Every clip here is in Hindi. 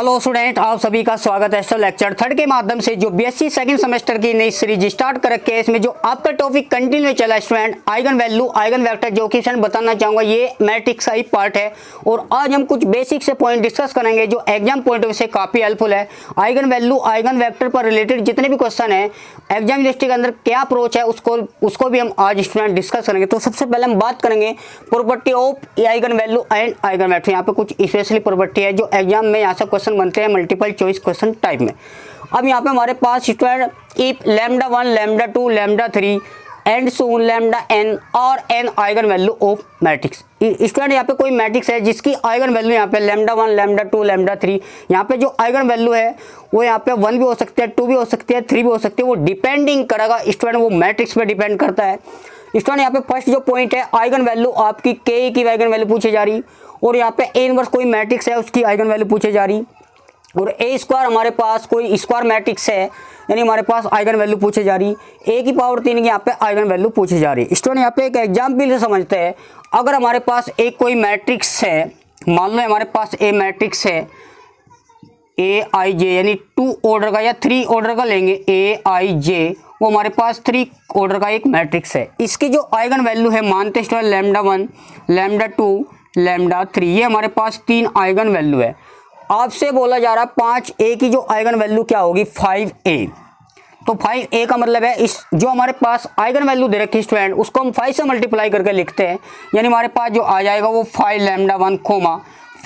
हेलो स्टूडेंट, आप सभी का स्वागत है एस्ट्रो लेक्चर थर्ड के माध्यम से जो बीएससी सेकंड सेमेस्टर की नई सीरीज स्टार्ट कर रखी है। इसमें जो आपका टॉपिक कंटिन्यू चला student eigen value eigen vector, जो कि मैं बताना चाहूंगा ये मैट्रिक्स का ही पार्ट है। और आज हम कुछ बेसिक से पॉइंट डिस्कस करेंगे जो एग्जाम पॉइंट ऑफ व्यू से काफी हेल्पफुल है। आइगन वैल्यू आइगन वेक्टर पर रिलेटेड जितने भी क्वेश्चन है एग्जाम यूनिवर्सिटी के अंदर क्या अप्रोच है उसको भी हम आज स्टूडेंट डिस्कस करेंगे। तो सबसे पहले हम बात करेंगे property of eigen value and eigen vector. यहाँ पे कुछ स्पेशली प्रॉपर्टी है जो एग्जाम में यहाँ से क्वेश्चन बनते हैं मल्टीपल चॉइस क्वेश्चन टाइप में। अब यहाँ पे हमारे पास student if lambda 1 lambda 2 lambda 3 and so lambda n और n eigen value of matrix. Student यहाँ पे कोई मैट्रिक्स है जिसकी आइगन वैल्यू यहाँ पे लैम्डा 1 लैम्डा 2 लैम्डा 3, यहाँ पे जो आइगन वैल्यू है वो यहाँ पे 1 भी हो सकती है, 2 भी हो सकती है, 3 भी हो सकती है। वो डिपेंडिंग करेगा स्टूडेंट, वो मैट्रिक्स पे डिपेंड करता है। स्टूडेंट यहाँ पे फर्स्ट जो पॉइंट है आइगन वैल्यू आपकी के की आइगन वैल्यू पूछी जा रही, और यहाँ पे ए इनवर्स कोई मैट्रिक्स है उसकी आइगन वैल्यू पूछी जा रही, और ए स्क्वायर हमारे पास कोई स्क्वायर मैट्रिक्स है यानी हमारे पास आइगन वैल्यू पूछी जा रही, ए की पावर 3 की यहाँ पे आइगन वैल्यू पूछी जा रही। स्टूडेंट यहाँ पे एक एग्जाम्पल से समझते हैं। अगर हमारे पास एक कोई मैट्रिक्स है, मान लो हमारे पास ए मैट्रिक्स है ए आई जे, यानी 2 ऑर्डर का या 3 ऑर्डर का लेंगे ए आई जे, वो हमारे पास 3 ऑर्डर का एक मैट्रिक्स है। इसकी जो आइगन वैल्यू है मानते स्टूडेंट लैम्डा 1 लैम्डा 2 लैम्डा 3, ये हमारे पास 3 आइगन वैल्यू है। आपसे बोला जा रहा है 5a की जो आइगन वैल्यू क्या होगी 5a। तो 5a का मतलब है इस जो हमारे पास आइगन वैल्यू दे रखी स्टूडेंट उसको हम 5 से मल्टीप्लाई करके लिखते हैं, यानी हमारे पास जो आ जाएगा वो 5 लैम्डा 1 कोमा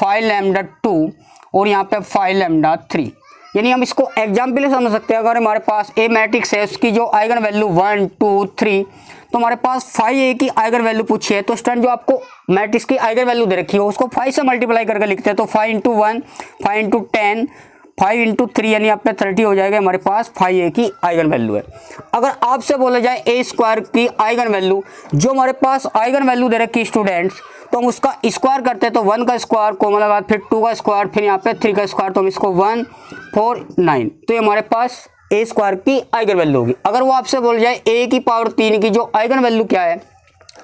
5 लैम्डा 2 और यहाँ पे 5 लैम्डा 3। यानी हम इसको एग्जाम्पल से समझ सकते हैं। अगर हमारे पास ए मैट्रिक्स है उसकी जो आइगन वैल्यू 1 2 3, तो हमारे पास 5a की आइगन वैल्यू पूछी है, तो स्टूडेंट जो आपको मैट्रिक्स की आइगन वैल्यू दे रखी है उसको 5 से मल्टीप्लाई करके लिखते हैं। तो 5 इंटू 1 5 इंटू 10 5 इंटू 3 यानी आप पे 30 हो जाएगा। हमारे पास 5a की आइगन वैल्यू है। अगर आपसे बोला जाए ए स्क्वायर की आइगन वैल्यू, जो हमारे पास आइगन वैल्यू दे रखी स्टूडेंट्स, तो हम उसका स्क्वायर करते हैं। तो 1 का स्क्वायर कोमा लगा, फिर 2 का स्क्वायर, फिर यहाँ पे 3 का स्क्वायर, तो हम इसको 1 4 9, तो ये हमारे पास ए स्क्वायर की आइगन वैल्यू होगी। अगर वो आपसे बोल जाए ए की पावर 3 की जो आइगन वैल्यू क्या है,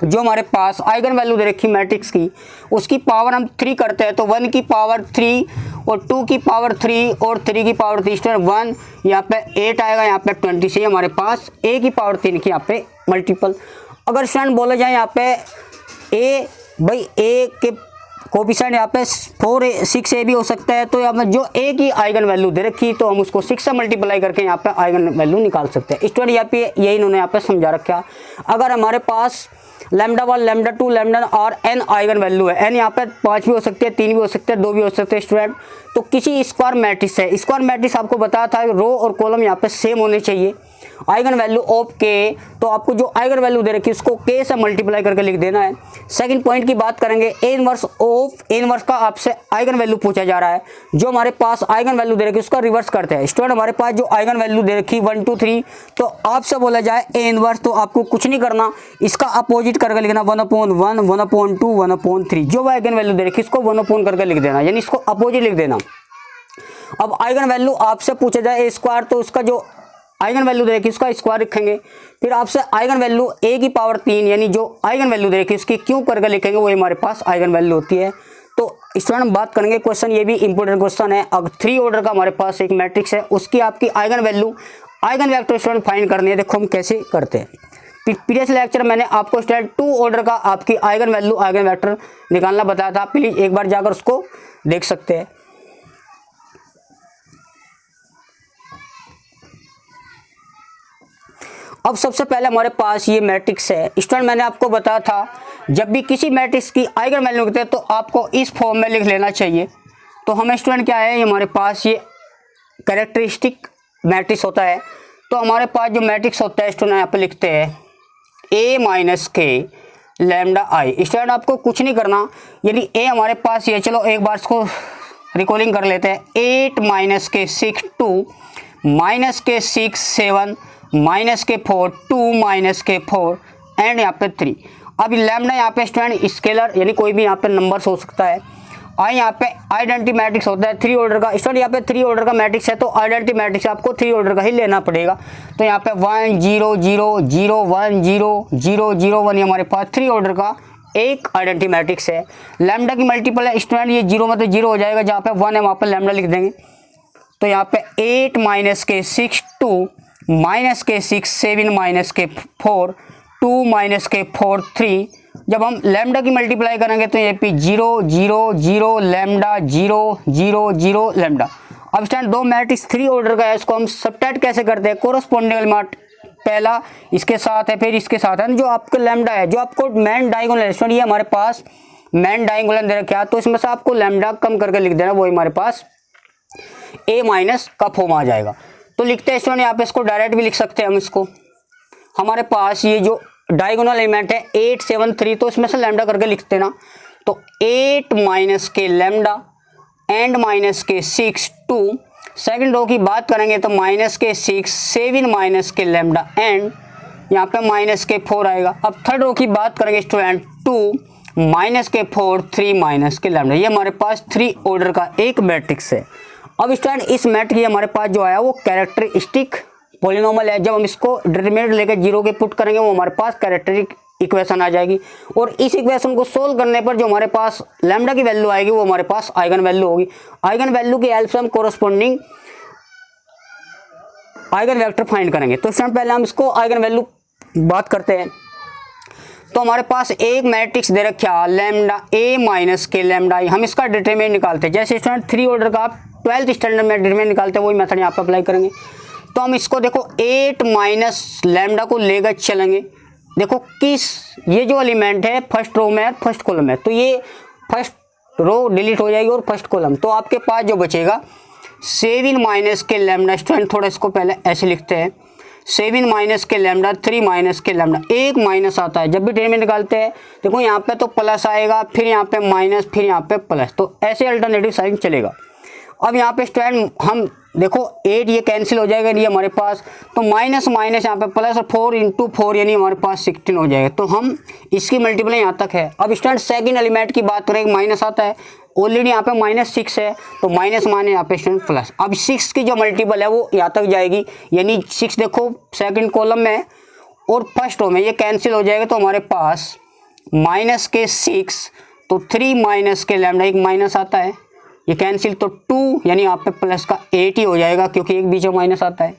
जो हमारे पास आइगन वैल्यू दे रखी मैट्रिक्स की उसकी पावर हम 3 करते हैं, तो 1 की पावर 3 और 2 की पावर 3 और 3 की पावर 3 1, यहाँ पे 8 आएगा, यहाँ पे 20 से हमारे पास ए की पावर 3 की यहाँ पे मल्टीपल। अगर स्टूडेंट बोला जाए यहाँ पे ए भाई ए के कोफिशिएंट यहाँ पे 4 6 ए भी हो सकता है, तो यहाँ पे जो ए की आइगन वैल्यू दे रखी तो हम उसको 6 से मल्टीप्लाई करके यहाँ पे आइगन वैल्यू निकाल सकते हैं। स्टूडेंट यहाँ पे यही इन्होंने यहाँ पे समझा रखा। अगर हमारे पास लैम्डा 1 लैम्डा 2 लैम्डा और n आइगन वैल्यू है, n यहाँ पे 5 भी हो सकते हैं, 3 भी हो सकते हैं, 2 भी हो सकते हैं स्टूडेंट, तो किसी स्क्वायर मैट्रिक्स है, स्क्वायर मैट्रिक्स आपको बताया था रो और कॉलम यहाँ पे सेम होने चाहिए। आइगन वैल्यू ऑफ के, तो आपको जो आइगन वैल्यू दे रखी है उसको के से मल्टीप्लाई करके लिख देना है। सेकंड पॉइंट की बात करेंगे A inverse of, A inverse का आपसे आइगन वैल्यू पूछा जा रहा है। जो हमारे पास आइगन वैल्यू दे रखी है उसका रिवर्स करते हैं। स्टूडेंट हमारे पास जो आइगन वैल्यू दे रखी 1 2 3, तो आपसे बोला जाए ए इनवर्स, तो आपको कुछ नहीं करना, इसका अपोजिट करके लिखना 1/1 1/2 1/3। जो आइगन वैल्यू दे रखी इसको 1 करके लिख देना, यानी इसको अपोजिट लिख देना। अब आइगन वैल्यू आपसे पूछा जाए ए स्क्वायर, तो उसका जो आइगन वैल्यू दे रखी उसका स्क्वायर लिखेंगे। फिर आपसे आइगन वैल्यू ए की पावर 3 यानी जो आइगन वैल्यू दे रखी उसकी क्यों करके लिखेंगे, वो हमारे पास आइगन वैल्यू होती है। तो स्टूडेंट हम बात करेंगे क्वेश्चन, ये भी इंपॉर्टेंट क्वेश्चन है। अगर 3 ऑर्डर का हमारे पास एक मैट्रिक्स है उसकी आपकी eigen value eigen vector student find करनी है। देखो हम कैसे करते हैं। प्रीवियस लेक्चर मैंने आपको स्टूडेंट 2 ऑर्डर का आपकी आइगन वैल्यू आइगन वेक्टर निकालना बताया था, प्लीज एक बार जाकर उसको देख सकते हैं। अब सबसे पहले हमारे पास ये मैट्रिक्स है स्टूडेंट, मैंने आपको बताया था जब भी किसी मैट्रिक्स की आइगन वैल्यू लिखते हैं तो आपको इस फॉर्म में लिख लेना चाहिए। तो हमें स्टूडेंट क्या है, हमारे पास ये कैरेक्टरिस्टिक मैट्रिक्स होता है। तो हमारे पास जो मैट्रिक्स होता है स्टूडेंट यहाँ पे लिखते हैं ए माइनस के लैम्डा आई। स्टूडेंट आपको कुछ नहीं करना, यानी ए हमारे पास ये, चलो एक बार इसको रिकॉलिंग कर लेते हैं। 8 माइनस के 6 2 माइनस के 6 7 माइनस के 4 2 माइनस के 4 एंड यहाँ पे 3। अब लैम्डा यहाँ पे स्टूडेंट स्केलर यानी कोई भी यहाँ पे नंबर्स हो सकता है। आई यहाँ पे आइडेंटिटी मैट्रिक्स होता है 3 ऑर्डर का। स्टूडेंट यहाँ पे 3 ऑर्डर का मैट्रिक्स है, तो आइडेंटिटी मैट्रिक्स आपको 3 ऑर्डर का ही लेना पड़ेगा। तो यहाँ पे 1 0 0 0 1 0 0 0 1 ये हमारे पास 3 ऑर्डर का एक आइडेंटिटी मैट्रिक्स है। लैम्डा की मल्टीपल है स्टूडेंट, ये 0 मतलब 0 हो जाएगा, जहाँ पे 1 है वहाँ पर लैम्डा लिख देंगे। तो यहाँ पे 8 माइनस के 6 2 माइनस के 6 7 माइनस के 4 2 माइनस के 4 3। जब हम लैम्डा की मल्टीप्लाई करेंगे तो ये पे 0 0 0 लैम्डा 0 0 0 लैम्डा। अब स्टैंड दो मैट्रिक्स 3 ऑर्डर का है, इसको हम सबट्रैक्ट कैसे करते हैं? कोरस्पोंडिंग एलिमेंट पहला इसके साथ है, फिर इसके साथ है। जो आपका लैम्डा है, जो आपको मेन डायगोनल है, ये हमारे पास मेन डायगोनल दे रखा है, तो इसमें से आपको लैम्डा कम करके लिख देना, वो हमारे पास a माइनस का फॉर्म आ जाएगा। तो लिखते हैं स्टूडेंट, यहाँ पे इसको डायरेक्ट भी लिख सकते हैं हम इसको। हमारे पास ये जो डायगोनल एलिमेंट है 8 7 3, तो इसमें से लैम्डा करके लिखते ना, तो 8 माइनस के लैम्डा एंड माइनस के 6 2। सेकंड रो की बात करेंगे तो माइनस के 6 7 माइनस के लैम्डा एंड यहाँ पे माइनस के 4 आएगा। अब थर्ड रो की बात करेंगे स्टूडेंट 2 माइनस के 4 3 माइनस के लैम्डा। ये हमारे पास 3 ऑर्डर का एक मैट्रिक्स है। अब स्टूडेंट इस मैट्रिक्स हमारे पास जो आया वो कैरेक्टरिस्टिक पॉलिनोमियल है। जब हम इसको डिटरमिनेंट लेकर 0 के पुट करेंगे वो हमारे पास कैरेक्टरिस्टिक इक्वेशन आ जाएगी, और इस इक्वेशन को सोल्व करने पर जो हमारे पास लैम्डा की वैल्यू आएगी वो हमारे पास आइगन वैल्यू होगी। आइगन वैल्यू की हेल्प से हम कोरस्पोंडिंग आइगन वेक्टर फाइंड करेंगे। तो स्टूडेंट पहले हम इसको आइगन वैल्यू बात करते हैं। तो हमारे पास एक मैट्रिक्स दे रखा लैम्डा a माइनस के लैम्डा i, हम इसका डिटरमिनेंट निकालते हैं। जैसे स्टूडेंट 3 ऑर्डर का आप 12th स्टैंडर्ड में डिटरमिनेंट निकालते हैं, वही मेथड यहाँ पे अप्लाई करेंगे। तो हम इसको देखो 8 माइनस लैम्डा को लेकर चलेंगे। देखो किस ये जो एलिमेंट है फर्स्ट रो में है, फर्स्ट कॉलम है, तो ये फर्स्ट रो डिलीट हो जाएगी और फर्स्ट कॉलम, तो आपके पास जो बचेगा 7 माइनस के लैम्डा। स्टूडेंट थोड़ा इसको पहले ऐसे लिखते हैं, 7 माइनस के लैम्डा 3 माइनस के लैम्डा। एक माइनस आता है जब भी डिटरमिनेंट निकालते हैं, देखो यहाँ पे तो प्लस आएगा, फिर यहाँ पे माइनस, फिर यहाँ पे प्लस, तो ऐसे अल्टरनेटिव साइन चलेगा। अब यहाँ पे स्टूडेंट हम देखो 8 ये कैंसिल हो जाएगा, ये हमारे पास तो माइनस माइनस यहाँ पे प्लस, और 4 इंटू 4 यानी हमारे पास 16 हो जाएगा। तो हम इसकी मल्टीपल यहाँ तक है। अब स्टूडेंट सेकंड एलिमेंट की बात करें, माइनस आता है, ऑलरेडी यहाँ पे -6 है, तो माइनस माइनस यहाँ पे स्टूडेंट प्लस। अब 6 की जो मल्टीपल है वो यहाँ तक जाएगी, यानी 6 देखो सेकंड कॉलम में और फर्स्ट रो में, ये कैंसिल हो जाएगा, तो हमारे पास माइनस के 6, तो 3 माइनस के लैम्डा, एक माइनस आता है, ये कैंसिल, तो 2 यानी यहाँ पे प्लस का 8 ही हो जाएगा, क्योंकि एक बीच में माइनस आता है।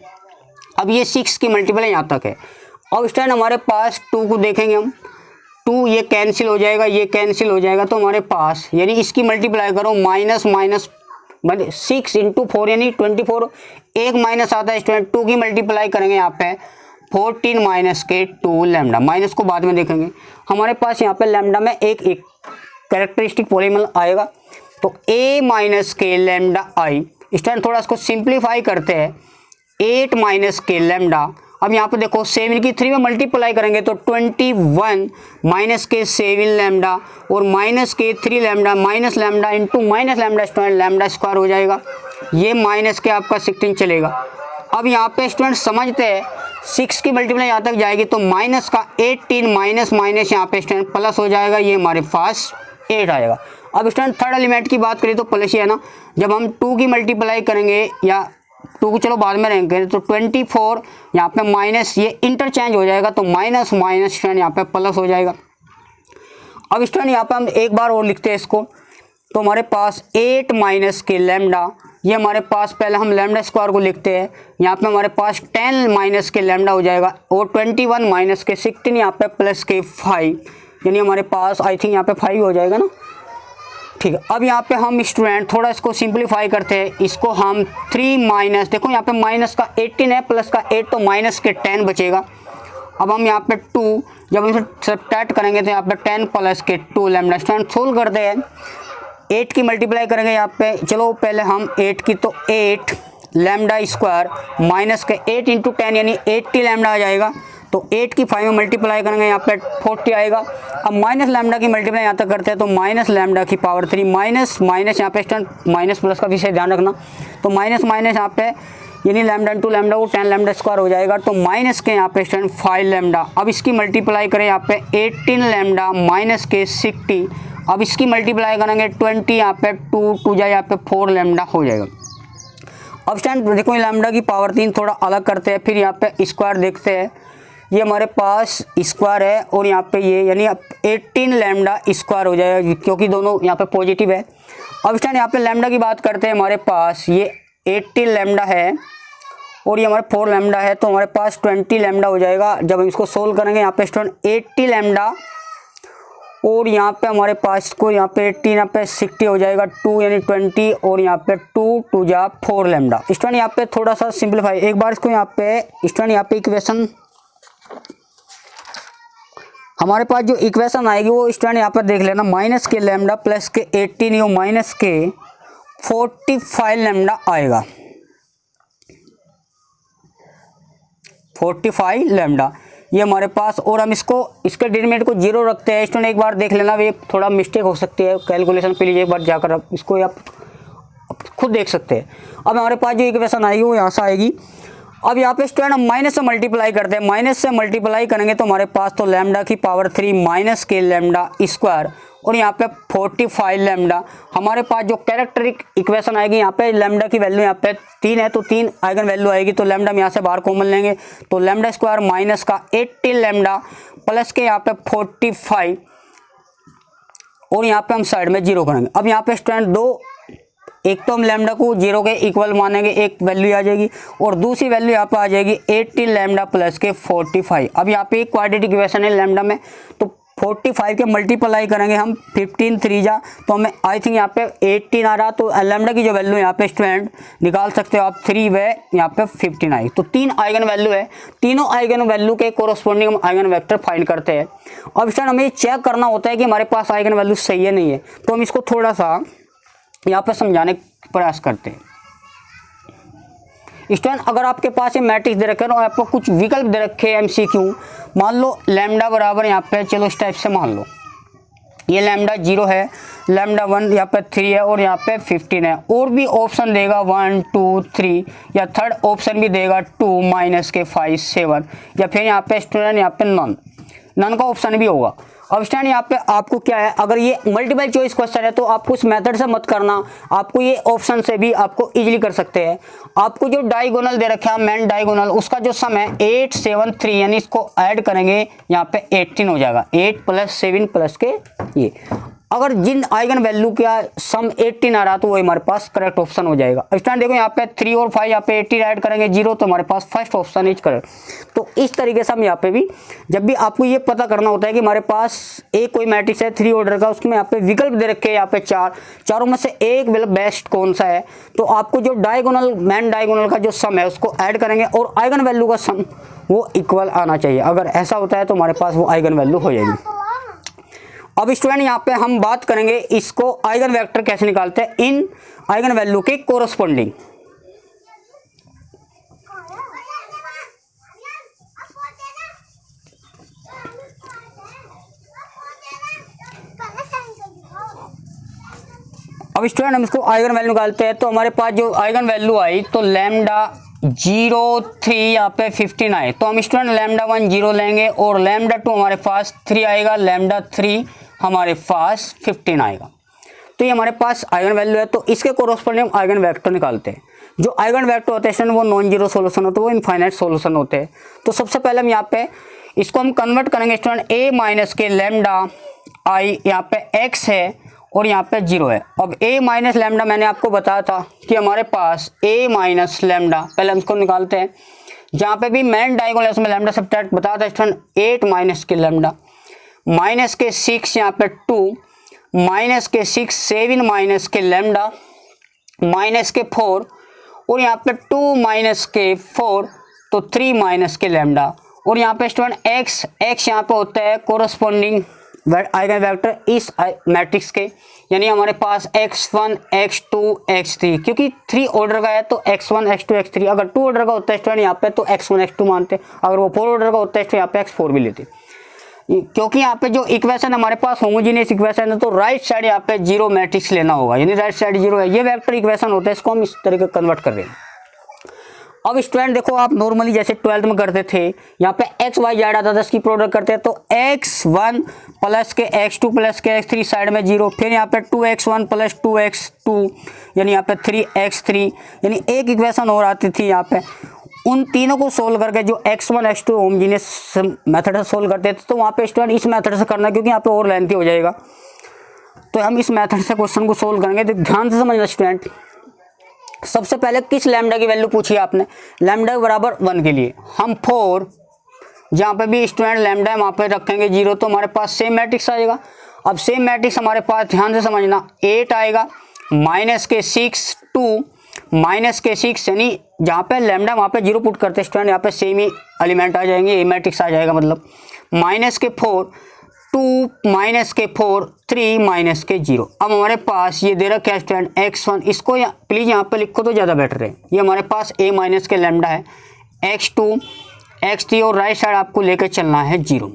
अब ये 6 की मल्टीपल यहाँ तक है। अब स्टूडेंट हमारे पास 2 को देखेंगे हम, 2 ये कैंसिल हो जाएगा, ये कैंसिल हो जाएगा, तो हमारे पास यानी इसकी मल्टीप्लाई करो माइनस माइनस 6 इंटू 4 यानी 24, एक माइनस आता है स्टूडेंट, 2 की मल्टीप्लाई करेंगे यहाँ पे 14 माइनस के 2 लैम्डा, माइनस को बाद में देखेंगे। हमारे पास यहाँ पे लैम्डा में एक कैरेक्टरिस्टिक पॉलिनोमियल आएगा, तो a माइनस के लैम्डा i। स्टूडेंट थोड़ा इसको सिंप्लीफाई करते हैं, 8 माइनस के लैम्डा। अब यहाँ पे देखो 7 की 3 में मल्टीप्लाई करेंगे तो 21 माइनस के 7 लैम्डा और माइनस के 3 lambda, minus lambda into minus lambda, student lambda square हो जाएगा, ये माइनस के आपका 16 चलेगा। अब यहाँ पे स्टूडेंट समझते हैं 6 की मल्टीप्लाई यहाँ तक जाएगी, तो माइनस का 18 माइनस माइनस यहाँ पे स्टूडेंट प्लस हो जाएगा, ये हमारे पास 8 आएगा। अब स्टूडेंट थर्ड एलिमेंट की बात करें तो प्लस ही है ना, जब हम 2 की मल्टीप्लाई करेंगे या 2 को चलो बाद में रहेंगे, तो 24 यहाँ पे माइनस, ये इंटरचेंज हो जाएगा, तो माइनस माइनस स्टूडेंट यहाँ पे प्लस हो जाएगा। अब स्टूडेंट यहाँ पे हम एक बार और लिखते हैं इसको, तो हमारे पास 8 माइनस के लैम्डा, ये हमारे पास पहले हम लैम्डा स्क्वायर को लिखते हैं, यहाँ पे हमारे पास 10 माइनस के लैम्डा हो जाएगा, और 21 माइनस के 16 यहाँ पे प्लस के 5, यानी हमारे पास आई थिंक यहाँ पे 5 हो जाएगा ना, ठीक है। अब यहाँ पे हम स्टूडेंट थोड़ा इसको सिंप्लीफाई करते हैं, इसको हम 3 माइनस, देखो यहाँ पे माइनस का 18 है, प्लस का 8, तो माइनस के 10 बचेगा। अब हम यहाँ पे 2 जब हम सब्ट्रैक्ट करेंगे तो यहाँ पे 10 प्लस के 2 लैम्डा। स्टूडेंट सोल्व करते हैं, 8 की मल्टीप्लाई करेंगे यहाँ पे, चलो पहले हम 8 की, तो 8 लैम्डा स्क्वायर माइनस के 8 इंटू 10 यानी 80 लैम्डा आ जाएगा, तो 8 की 5 में मल्टीप्लाई करेंगे यहाँ पे 40 आएगा। अब माइनस लैम्डा की मल्टीप्लाई यहाँ तक करते हैं, तो माइनस लैम्डा की पावर 3 माइनस माइनस यहाँ पे स्टूडेंट माइनस प्लस का विषय ध्यान रखना, तो माइनस माइनस यहाँ पे यानी लैम्डा इंटू लैम्डा वो 10 लैम्डा स्क्वायर हो जाएगा, तो माइनस के यहाँ पे स्टूडेंट 5 लैम्डा। अब इसकी मल्टीप्लाई करें यहाँ पे 18 लैम्डा माइनस के 60, अब इसकी मल्टीप्लाई करेंगे 20, यहाँ पे 2 जाए, यहाँ पे 4 लैम्डा हो जाएगा। अब स्टूडेंट देखो लैम्डा की पावर 3 थोड़ा अलग करते हैं, फिर यहाँ पे स्क्वायर देखते हैं, ये हमारे पास स्क्वायर है और यहाँ पे ये यानी 18 लैम्डा स्क्वायर हो जाएगा क्योंकि दोनों यहाँ पे पॉजिटिव है। अब स्टूडेंट यहाँ पे लैम्डा की बात करते हैं, हमारे पास ये 18 लैम्डा है और ये हमारे 4 लैम्डा है, तो हमारे पास 20 लैम्डा हो जाएगा। जब हम इसको सोल्व करेंगे यहाँ पे स्टूडेंट 80 लैम्डा और यहाँ पे हमारे पास को यहाँ पे 18 यहाँ पे 60 हो जाएगा, 2 यानी 20 और यहाँ पे 2 2 जा 4 लैम्डा। स्टूडेंट यहाँ पे थोड़ा सा सिंपलीफाई एक बार इसको यहाँ पे स्टूडेंट यहाँ पे इक्वेशन हमारे पास जो इक्वेशन आएगी वो स्टूडेंट यहाँ पर देख लेना, माइनस के लैम्डा प्लस के 18 यो माइनस के 45 लैम्डा आएगा, 45 लैम्डा ये हमारे पास। और हम इसके डिनोमिनेटर को 0 रखते हैं। स्टूडेंट एक बार देख लेना, ये थोड़ा मिस्टेक हो सकती है कैलकुलेशन पे, लीजिए एक बार जाकर आप इसको आप खुद देख सकते हैं। अब हमारे पास जो इक्वेशन आएगी वो यहाँ से आएगी। अब यहाँ पे स्टूडेंट हम माइनस से मल्टीप्लाई करते हैं, माइनस से मल्टीप्लाई करेंगे तो हमारे पास तो लैम्डा की पावर 3 माइनस के लैम्डा स्क्वायर और यहाँ पे 45 लैम्डा। हमारे पास जो कैरेक्टरिक इक्वेशन आएगी यहाँ पे लैम्डा की वैल्यू यहाँ पे 3 है तो 3 आइगन वैल्यू आएगी, तो लैम्डा हम यहाँ से बाहर कॉमन लेंगे तो लैम्डा स्क्वायर माइनस का 80 लैम्डा प्लस के यहाँ पे 45 और यहाँ पे हम साइड में 0 करेंगे। अब यहाँ पे स्टूडेंट दो, एक तो हम लैम्डा को 0 के इक्वल मानेंगे, एक वैल्यू आ जाएगी और दूसरी वैल्यू यहाँ पे आ जाएगी 80 लैम्डा प्लस के 45। अब यहाँ पे एक क्वाड्रेटिक इक्वेशन है लैम्डा में, तो 45 के मल्टीप्लाई करेंगे हम 15 3 जा तो हमें आई थिंक यहाँ पे 18 आ रहा, तो लैम्डा की जो वैल्यू यहाँ पे स्टूडेंट निकाल सकते हो आप 3 वे यहाँ पे 15 आई। तो 3 आइगन वैल्यू है, तीनों आइगन वैल्यू के कोरस्पोंडिंग हम आइगन वेक्टर फाइंड करते हैं। अब स्टूडेंट हमें चेक करना होता है कि हमारे पास आइगन वैल्यू सही है नहीं है, तो हम इसको थोड़ा सा यहाँ पे समझाने का प्रयास करते हैं। स्टूडेंट अगर आपके पास ये मैट्रिक्स दे रखे हैं और आपको कुछ विकल्प दे रखे हैं एमसीक्यू, मान लो लैम्डा बराबर यहाँ पे, चलो इस टाइप से मान लो ये लैम्डा 0 है, लैम्डा 1 यहाँ पे 3 है और यहाँ पे 15 है, और भी ऑप्शन देगा 1 2 3 या थर्ड ऑप्शन भी देगा 2 माइनस के 5 7 या फिर यहाँ पे स्टूडेंट यहाँ पे नन का ऑप्शन भी होगा। अब स्टूडेंट यहाँ पे आपको क्या है, अगर ये मल्टीपल चॉइस क्वेश्चन है तो आपको इस मेथड से मत करना, आपको ये ऑप्शन से भी आपको इजीली कर सकते हैं। आपको जो डायगोनल दे रखा है मेन डायगोनल, उसका जो सम है 8 7 3 यानी इसको ऐड करेंगे यहाँ पे 18 हो जाएगा, 8 प्लस 7 प्लस के ये। अगर जिन आइगन वैल्यू का सम 18 आ रहा तो वो हमारे पास करेक्ट ऑप्शन हो जाएगा। अब स्टूडेंट देखो यहाँ पे 3 और 5 यहाँ पे 18 ऐड करेंगे 0 तो हमारे पास फर्स्ट ऑप्शन इज करेक्ट। तो इस तरीके से हम यहाँ पे भी जब भी आपको ये पता करना होता है कि हमारे पास एक कोई मैट्रिक्स है 3 ऑर्डर का, उसमें यहाँ पे विकल्प दे रखे हैं यहाँ पे चारों में से एक बेस्ट कौन सा है, तो आपको जो डायगोनल मेन डायगोनल का जो सम है उसको ऐड करेंगे और आइगन वैल्यू का सम वो इक्वल आना चाहिए। अगर ऐसा होता है तो हमारे पास वो आइगन वैल्यू हो जाएगी। अब स्टूडेंट यहाँ पे हम बात करेंगे इसको आइगन वेक्टर कैसे निकालते हैं इन आइगन वैल्यू के कोरस्पोंडिंग। अब स्टूडेंट हम इसको आइगन वैल्यू निकालते हैं, तो हमारे पास जो आइगन वैल्यू आई तो लैम्डा 0 3 यहाँ पे 15 आए, तो हम स्टूडेंट लैम्डा 1 0 लेंगे और लैम्डा 2 हमारे पास 3 आएगा, लैम्डा 3 हमारे पास 15 आएगा। तो ये हमारे पास आइगन वैल्यू है, तो इसके कोरस्पोंडिंग हम आइगन वेक्टर निकालते हैं। जो आइगन वेक्टर होते हैं वो नॉन जीरो सोल्यूशन होते हैं, वो इनफाइनाइट सोल्यूशन होते हैं। तो सबसे पहले हम यहाँ पे इसको हम कन्वर्ट करेंगे स्टूडेंट a माइनस के लैम्डा आई, यहाँ पे x है और यहाँ पे 0 है। अब a माइनस लैम्डा मैंने आपको बताया था कि हमारे पास a माइनस लैम्डा, पहले हम इसको निकालते हैं। जहाँ पे भी मेन डायगोनल उसमें लैम्डा सब्ट्रैक्ट बताया था स्टूडेंट 8 माइनस के लैम्डा माइनस के 6 यहाँ पे 2 माइनस के 6 7 माइनस के लैम्डा माइनस के 4 और यहाँ पे 2 माइनस के 4 तो 3 माइनस के लैम्डा और यहाँ पे स्टूडेंट x यहाँ पे होता है कोरस्पोंडिंग आइगन वेक्टर इस मैट्रिक्स के, यानी हमारे पास x1 x2 x3, क्योंकि 3 ऑर्डर का है तो x1 x2 x3। अगर 2 ऑर्डर का होता है स्टूडेंट यहाँ पे तो x1 x2 मानते, अगर वो 4 ऑर्डर का होता है तो यहाँ पे x4 भी लेते, क्योंकि यहाँ पे जो इक्वेशन हमारे पास होमोजेनियस इक्वेशन है तो राइट साइड यहाँ पे 0 मैट्रिक्स लेना होगा, यानी राइट साइड 0 है। ये वेक्टर इक्वेशन होता है, इसको हम इस तरीके कन्वर्ट कर रहे हैं। अब स्टूडेंट देखो आप नॉर्मली जैसे 12th में करते थे, यहाँ पे एक्स वाई जेड आता था, इसकी प्रोडक्ट करते हैं तो x1 प्लस के x2 प्लस के x3 साइड में 0, फिर यहाँ पे 2x1 प्लस 2x2 यानी यहाँ पे 3x3, यानी एक इक्वेशन और आती थी यहाँ पे। उन तीनों को सोल्व करके जो x1 x2 होमोजेनियस मेथड से सोल्व करते थे, तो वहाँ पे स्टूडेंट इस मेथड से करना, क्योंकि यहाँ पे और लेंथी हो जाएगा। तो हम इस मेथड से क्वेश्चन को सोल्व करेंगे। तो ध्यान से समझना स्टूडेंट, सबसे पहले किस लैम्डा की वैल्यू पूछी आपने, लैम्डा बराबर 1 के लिए हम 4, जहाँ पे भी स्टूडेंट लैम्डा है वहाँ पे रखेंगे 0, तो हमारे पास सेम मैट्रिक्स आएगा। अब सेम मैट्रिक्स हमारे पास ध्यान से समझना 8 आएगा, माइनस के 6 2, माइनस के 6, यानी जहाँ पे लैम्डा वहाँ पे 0 पुट करते स्टूडेंट, यहाँ पे सेम ही एलिमेंट आ जाएंगे, ए मैट्रिक्स आ जाएगा। मतलब माइनस के 4 2, माइनस के 4 3, माइनस के 0। अब हमारे पास ये दे रखा है स्टूडेंट x1, इसको प्लीज़ यहाँ पे लिखो तो ज़्यादा बेटर है। ये हमारे पास a माइनस के लैम्डा है, x2 x3 और राइट साइड आपको लेकर चलना है 0।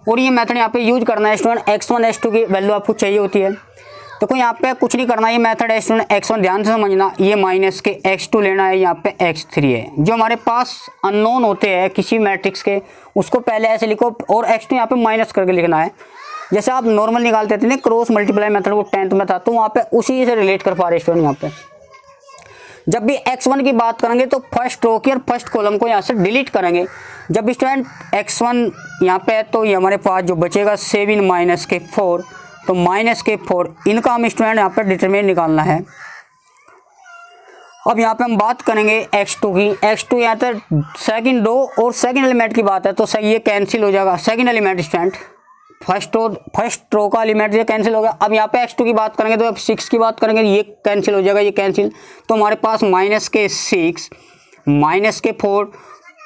और ये मेथड यहाँ पे यूज करना है स्टूडेंट, x1 x2 की वैल्यू आपको चाहिए होती है। तो कोई यहाँ पे कुछ नहीं करना, ये मेथड है स्टूडेंट x1 ध्यान से समझना, ये माइनस के x2 लेना है, यहाँ पे x3 है। जो हमारे पास अननोन होते हैं किसी मैट्रिक्स के, उसको पहले ऐसे लिखो और x2 यहाँ पे माइनस करके लिखना है। जैसे आप नॉर्मल निकालते थे ना क्रॉस मल्टीप्लाई मेथड, वो 10th में था, तो वहाँ पे उसी से रिलेट कर पा रहे स्टूडेंट। यहाँ पे जब भी x1 की बात करेंगे तो फर्स्ट रो की और फर्स्ट कॉलम को यहाँ से डिलीट करेंगे। जब स्टूडेंट x1 यहाँ पे है तो ये हमारे पास जो बचेगा 7 माइनस के 4, तो माइनस के 4, इनका हम स्टूडेंट यहाँ पे डिटरमिनेंट निकालना है। अब यहाँ पे हम बात करेंगे x2 की। x2 यहाँ पर सेकंड रो और सेकंड एलिमेंट की बात है, तो सही ये कैंसिल हो जाएगा। Second element student first row का एलिमेंट ये कैंसिल हो गया। अब यहाँ पे x2 की बात करेंगे तो अब 6 की बात करेंगे, ये कैंसिल हो जाएगा, ये कैंसिल। तो हमारे पास माइनस के 6, माइनस के 4,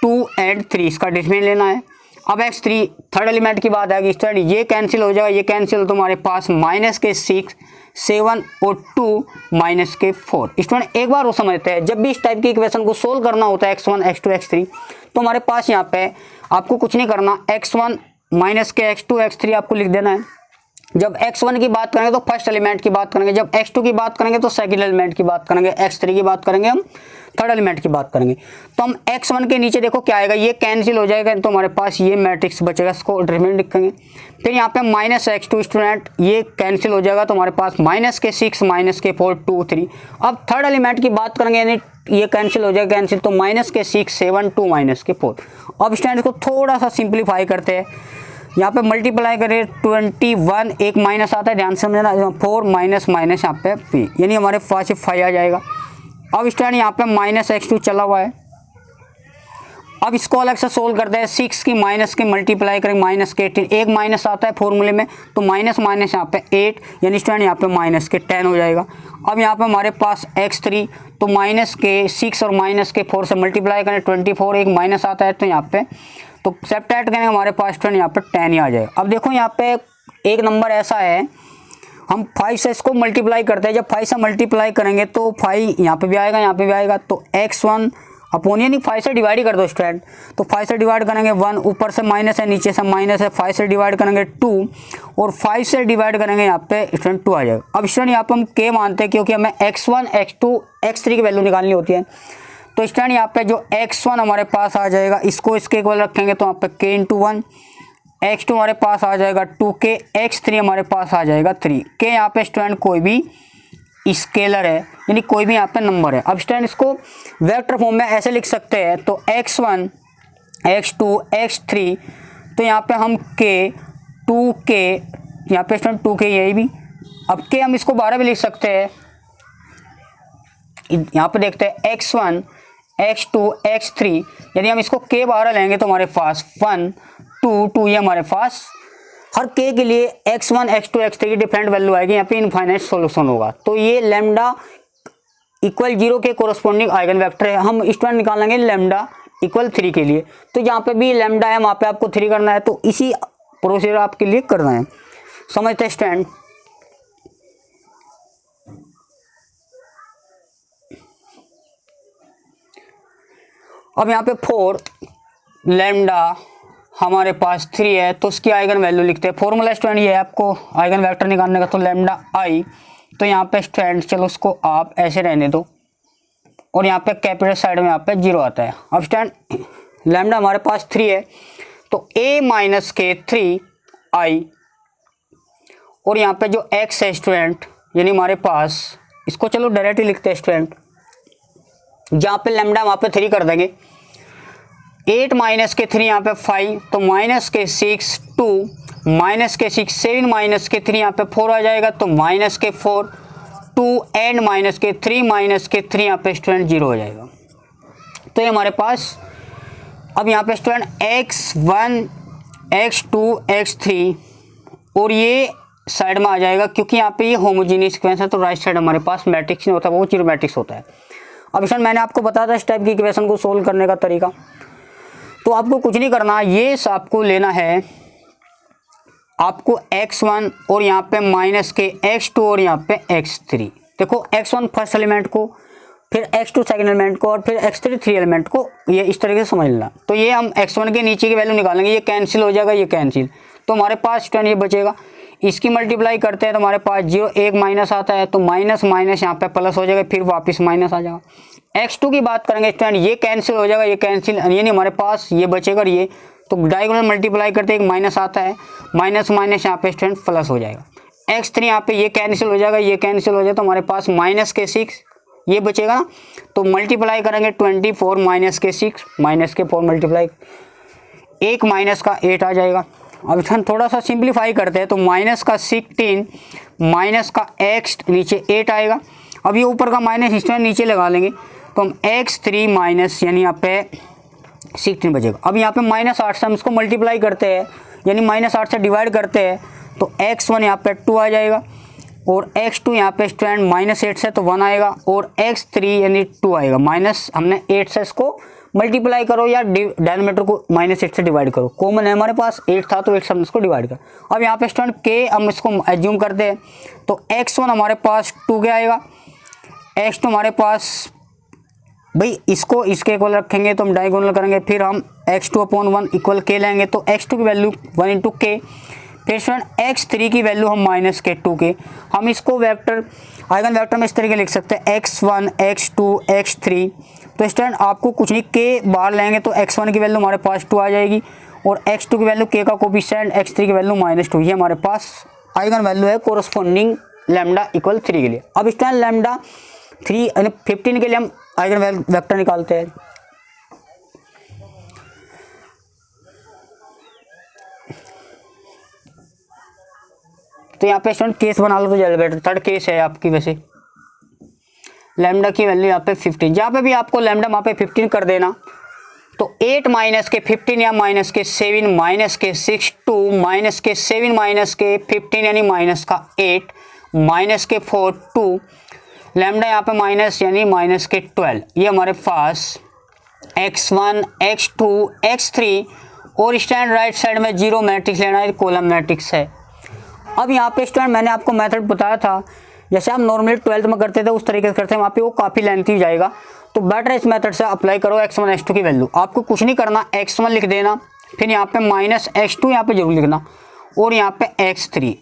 2 एंड 3, इसका डिटरमिनेंट लेना है। अब x3 थर्ड एलिमेंट की बात आएगी स्टूडेंट, ये कैंसिल हो जाएगा, ये कैंसिल, तो हमारे पास माइनस के 6, 7 और 2, माइनस के 4। स्टूडेंट एक बार वो समझते हैं, जब भी इस टाइप की इक्वेशन को सोल्व करना होता है x1 x2 x3, तो हमारे पास यहाँ पे आपको कुछ नहीं करना, x1 माइनस के x2 x3 आपको लिख देना है। जब x1 की बात करेंगे तो फर्स्ट एलिमेंट की बात करेंगे, जब x2 की बात करेंगे तो सेकंड एलिमेंट की बात करेंगे, x3 की बात करेंगे हम थर्ड एलिमेंट की बात करेंगे। तो हम x1 के नीचे देखो क्या आएगा, ये कैंसिल हो जाएगा, तो हमारे पास ये मैट्रिक्स बचेगा, इसको डिटरमिनेंट लिखेंगे। फिर यहाँ पे माइनस x2 स्टूडेंट, ये कैंसिल हो जाएगा, तो हमारे पास माइनस के 6, माइनस के 4, 2 3। अब थर्ड एलिमेंट की बात करेंगे, यानी ये कैंसिल हो जाएगा, कैंसिल, तो माइनस के 6, 7, 2, माइनस के 4। अब स्टूडेंट इसको थोड़ा सा सिंप्लीफाई करते हैं, यहाँ पे मल्टीप्लाई करें 21, एक माइनस आता है, ध्यान से समझना, 4 माइनस माइनस यहाँ पे p, यानी हमारे पास 5 आ जाएगा। अब स्टूडेंट यहाँ पे माइनस x2 चला हुआ है। अब इसको अलग से सोल्व करते हैं, 6 की माइनस के मल्टीप्लाई करें, माइनस के 18, एक माइनस आता है फॉर्मूले में, तो माइनस माइनस यहाँ पे 8, यानी स्टूडेंट यहाँ पे माइनस के 10 हो जाएगा। अब यहाँ पे हमारे पास x3, तो माइनस के 6 और माइनस के 4 से मल्टीप्लाई करें 24, एक माइनस आता है, तो यहाँ पे तो सब्ट्रैक्ट करेंगे, हमारे पास स्टूडेंट यहाँ पे 10 ही आ जाएगा। अब देखो यहाँ पे एक नंबर ऐसा है, हम 5 से इसको मल्टीप्लाई करते हैं, जब 5 से मल्टीप्लाई करेंगे तो 5 यहाँ पे भी आएगा, यहाँ पे भी आएगा, तो x1 अपॉन, यानी 5 से डिवाइड कर दो स्टूडेंट, तो 5 से डिवाइड करेंगे 1, ऊपर से माइनस है, नीचे से माइनस है, 5 से डिवाइड करेंगे 2 और 5 से डिवाइड करेंगे यहाँ पे स्टूडेंट 2 आ जाएगा। अब स्टूडेंट यहाँ पे हम k मानते हैं, क्योंकि हमें x1 x2 x3 की वैल्यू निकालनी होती है। तो स्टूडेंट यहाँ पे जो x1 हमारे पास आ जाएगा, इसको इसके इक्वल रखेंगे, तो यहाँ पे k × 1, x2 हमारे पास आ जाएगा 2k, x3 हमारे पास आ जाएगा 3। k यहाँ पे स्टूडेंट कोई भी स्केलर है, यानी कोई भी यहाँ पे नंबर है। अब स्टूडेंट इसको वेक्टर फॉर्म में ऐसे लिख सकते हैं, तो x1 x2 x3, तो यहाँ पे हम k 2k, यहाँ पे स्टूडेंट 2k यही भी, अब k हम इसको 12 भी लिख सकते हैं। यहाँ पे देखते हैं x1 x2 x3, यदि हम इसको k 12 लेंगे तो हमारे पास 1 2 2, ये हमारे पास हर k के लिए x1 x2 x3 की डिफरेंट वैल्यू आएगी, यहाँ पे इनफाइनाइट सॉल्यूशन होगा। तो ये लैम्डा इक्वल 0 के कोरस्पॉन्डिंग आइगन वेक्टर है। हम स्टूडेंट निकालेंगे लैम्डा इक्वल 3 के लिए, तो जहाँ पे भी लैम्डा है वहाँ पे आपको 3 करना है, तो इसी प्रोसीजर आपके लिए करना है, समझते हैं स्टूडेंट। अब यहाँ पे 4 लैम्डा हमारे पास 3 है, तो उसकी आइगन वैल्यू लिखते हैं। फॉर्मूला स्टूडेंट ये है आपको आइगन वेक्टर निकालने का, तो लैम्डा आई, तो यहाँ पे स्टूडेंट चलो उसको आप ऐसे रहने दो, और यहाँ पे कैपिटल साइड में यहाँ पे 0 आता है। अब स्टूडेंट लैम्डा हमारे पास 3 है, तो a माइनस के 3 आई, और यहाँ पे जो x है स्टूडेंट, यानी हमारे पास, इसको चलो डायरेक्टली लिखते हैं स्टूडेंट, जहाँ पे लैम्डा वहाँ पे 3 कर देंगे। 8 माइनस के 3 यहाँ पे 5, तो माइनस के 6 2, माइनस के 6 7, माइनस के 3 यहाँ पे 4 आ जाएगा, तो माइनस के 4 2 एंड माइनस के 3, माइनस के 3 यहाँ पे स्टूडेंट 0 हो जाएगा। तो ये हमारे पास अब यहाँ पे स्टूडेंट x1 x2 x3 और ये साइड में आ जाएगा, क्योंकि यहाँ पे ये होमोजीनियस सीक्वेंस है तो राइट साइड हमारे पास मैट्रिक्स नहीं होता, वो जीरो मैट्रिक्स होता है। अब स्टूडेंट मैंने आपको बताया था इस टाइप की इक्वेशन को सोल्व करने का तरीका। तो आपको कुछ नहीं करना, ये आपको लेना है आपको x1 और यहाँ पे माइनस के x2 और यहाँ पे x3। देखो x1 फर्स्ट एलिमेंट को, फिर x2 सेकंड एलिमेंट को और फिर x3 थर्ड एलिमेंट को, ये इस तरीके से समझ लेना। तो ये हम x1 के नीचे की वैल्यू निकालेंगे, ये कैंसिल हो जाएगा, ये कैंसिल, तो हमारे पास स्टूडेंट ये बचेगा। इसकी मल्टीप्लाई करते हैं तो हमारे पास 0 1 माइनस आता है, तो माइनस माइनस यहाँ पे प्लस हो जाएगा, फिर वापस माइनस आ जाएगा। x2 की बात करेंगे स्टूडेंट, ये कैंसिल हो जाएगा, ये कैंसिल, यानी हमारे पास ये बचेगा और ये, तो डायगोनल मल्टीप्लाई करते एक माइनस आता है, माइनस माइनस यहाँ पे स्टूडेंट प्लस हो जाएगा। x3 यहाँ पे ये कैंसिल हो जाएगा, ये कैंसिल हो जाएगा, तो हमारे पास माइनस के 6 ये बचेगा ना, तो मल्टीप्लाई करेंगे 24 माइनस के 6, माइनस के 4 मल्टीप्लाई, एक माइनस का 8 आ जाएगा। अब हम थोड़ा सा सिंप्लीफाई करते हैं, तो माइनस का 16 माइनस का x नीचे 8 आएगा। अब ये ऊपर का माइनस इसमें नीचे लगा लेंगे, तो हम x3 माइनस यानी यहाँ पे 16 बचेगा। अब यहाँ पे -8 से हम इसको मल्टीप्लाई करते हैं, यानी -8 से डिवाइड करते हैं, तो x1 यहाँ पे 2 आ जाएगा और x2 यहाँ पे स्टूडेंट -8 से तो 1 आएगा और x3 यानी 2 आएगा। माइनस हमने 8 से इसको मल्टीप्लाई करो या डिनोमिनेटर को -8 से डिवाइड करो, कॉमन है हमारे पास 8 था तो 8 से हम इसको डिवाइड कर। अब यहाँ पे स्टूडेंट k हम इसको एज्यूम करते हैं, तो x1 हमारे पास 2 के आएगा, x2 हमारे पास भाई इसको इसके इक्वल रखेंगे तो हम डायगोनल करेंगे, फिर हम x2/1 इक्वल k लेंगे, तो x2 की वैल्यू 1 इंटू k, फिर स्टूडेंट x3 की वैल्यू हम माइनस के 2k, हम इसको वेक्टर आइगन वेक्टर में इस तरीके लिख सकते हैं x1 x2 x3। तो स्टूडेंट आपको कुछ नहीं, k बाहर लेंगे तो x1 की वैल्यू हमारे पास 2 आ जाएगी और x2 की वैल्यू k का कोफिशिएंट, x3 की वैल्यू -2, ये हमारे पास आइगन वैल्यू है कोरस्पॉन्डिंग लैम्डा इक्वल 3 के लिए। अब स्टूडेंट लैम्डा 3 यानी 15 के लिए हम आइगन वेक्टर निकालते हैं। तो यहाँ पे स्टूडेंट केस बना लो तो जल्दी बेटर, थर्ड केस है आपकी, वैसे लैम्डा की वैल्यू यहाँ पे 15, जहाँ पे भी आपको लैम्डा वहाँ पे 15 कर देना, तो 8 माइनस के 15 या माइनस के 7 माइनस के 6 2 माइनस के 7 माइनस के 15 यानी माइनस का 8 माइनस के 4 2, लैम्डा यहाँ पे माइनस यानी माइनस के 12, ये हमारे पास x1 x2 x3 और स्टैंड राइट साइड में जीरो मैट्रिक्स लेना है, कॉलम मैट्रिक्स है। अब यहाँ पे स्टूडेंट मैंने आपको मेथड बताया था, जैसे हम नॉर्मली 12th में करते थे उस तरीके से करते हैं, वहाँ पे वो काफ़ी लेंथी जाएगा, तो बेटर इस मेथड से अप्लाई करो x1 x2 की वैल्यू। आपको कुछ नहीं करना, x1 लिख देना, फिर यहाँ पे माइनस x2 यहाँ पे जरूर लिखना और यहाँ पे x3।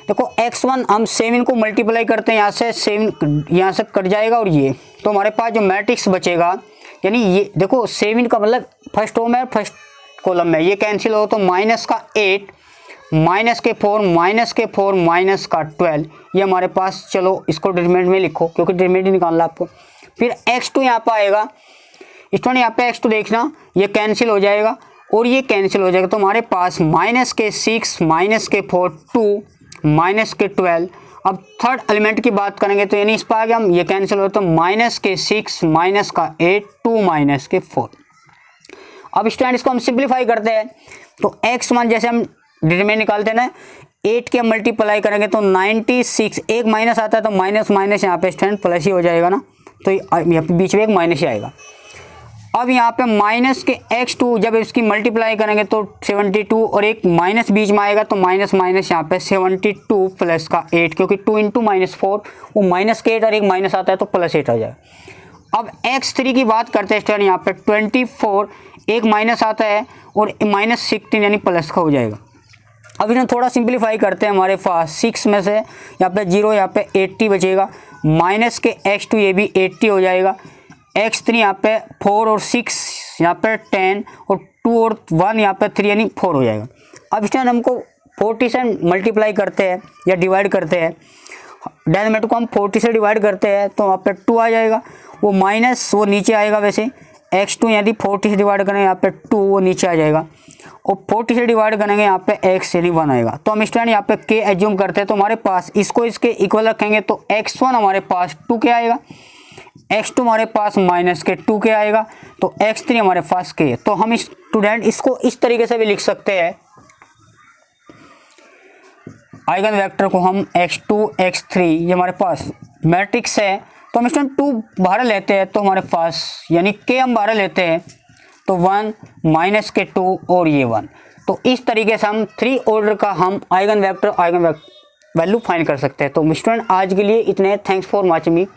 देखो x1 हम 7 को मल्टीप्लाई करते हैं, यहाँ से 7 यहाँ से कट जाएगा और ये, तो हमारे पास जो मैट्रिक्स बचेगा, यानी ये देखो 7 का मतलब फर्स्ट रो में फर्स्ट कॉलम में, ये कैंसिल हो तो माइनस का 8 माइनस के 4 माइनस के 4 माइनस का 12, ये हमारे पास, चलो इसको डिटरमिनेंट में लिखो क्योंकि डिटरमिनेंट ही निकालना आपको। फिर x2 यहाँ पर आएगा, स्टूडेंट यहाँ पे x2 देखना, ये कैंसिल हो जाएगा और ये कैंसिल हो जाएगा, तो हमारे पास माइनस के 6 माइनस के 4 2 माइनस के 12। अब थर्ड एलिमेंट की बात करेंगे तो यानी इस पर आ गया हम, ये कैंसिल हो तो माइनस के 6 माइनस का 8 2 माइनस के 4। अब स्टूडेंट इसको हम सिंप्लीफाई करते हैं, तो x1 जैसे हम डिटरमिनेंट निकालते हैं ना, 8 के मल्टीप्लाई करेंगे तो 96, एक माइनस आता है तो माइनस माइनस यहाँ पे स्टूडेंट प्लस ही हो जाएगा ना, तो यहाँ पे बीच में एक माइनस ही आएगा। अब यहाँ पे माइनस के x2 जब इसकी मल्टीप्लाई करेंगे तो 72 और एक माइनस बीच में आएगा तो माइनस माइनस यहाँ पे 72 प्लस का 8, क्योंकि 2 इंटू -4 वो माइनस के 8 और एक माइनस आता है तो प्लस 8 आ जाएगा। अब x3 की बात करते हैं स्टूडेंट, यहाँ पे 24 एक माइनस आता है और -16 यानी प्लस का हो जाएगा। अब इन्हें थोड़ा सिंप्लीफाई करते हैं, हमारे पास 6 में से यहाँ पे 0 यहाँ पे 80 बचेगा, माइनस के x2 ये भी 80 हो जाएगा, x3 यहाँ पे 4 और 6 यहाँ पे 10 और 2 और 1 यहाँ पे 3 यानी 4 हो जाएगा। अब स्टूडेंट हमको 40 से मल्टीप्लाई करते हैं या डिवाइड करते हैं, डेनोमिनेटर को हम 40 से डिवाइड करते हैं तो वहाँ पे 2 आ जाएगा, वो माइनस वो नीचे आएगा। वैसे x2 यदि 40 से डिवाइड करेंगे यहाँ पे 2 वो नीचे आ जाएगा, और 40 से डिवाइड करेंगे यहाँ पे x यानी 1 आएगा। तो हम स्टूडेंट यहाँ पे k एज्यूम करते हैं, तो हमारे पास इसको इसके इक्वल रखेंगे तो x1 हमारे पास 2k आएगा, x2 हमारे पास माइनस के 2k आएगा, तो x3 हमारे पास k है। तो हम स्टूडेंट इसको इस तरीके से भी लिख सकते हैं, आइगन वेक्टर को हम x2 x3 ये हमारे पास मैट्रिक्स है, तो हम स्टूडेंट 2 बाहर लेते हैं तो हमारे पास यानी k हम बाहर लेते हैं तो 1 माइनस के 2 और ये 1। तो इस तरीके से हम 3 ऑर्डर का हम आइगन वेक्टर वैल्यू फाइंड कर सकते हैं। तो स्टूडेंट आज के लिए इतने, थैंक्स फॉर वॉचिंग मी।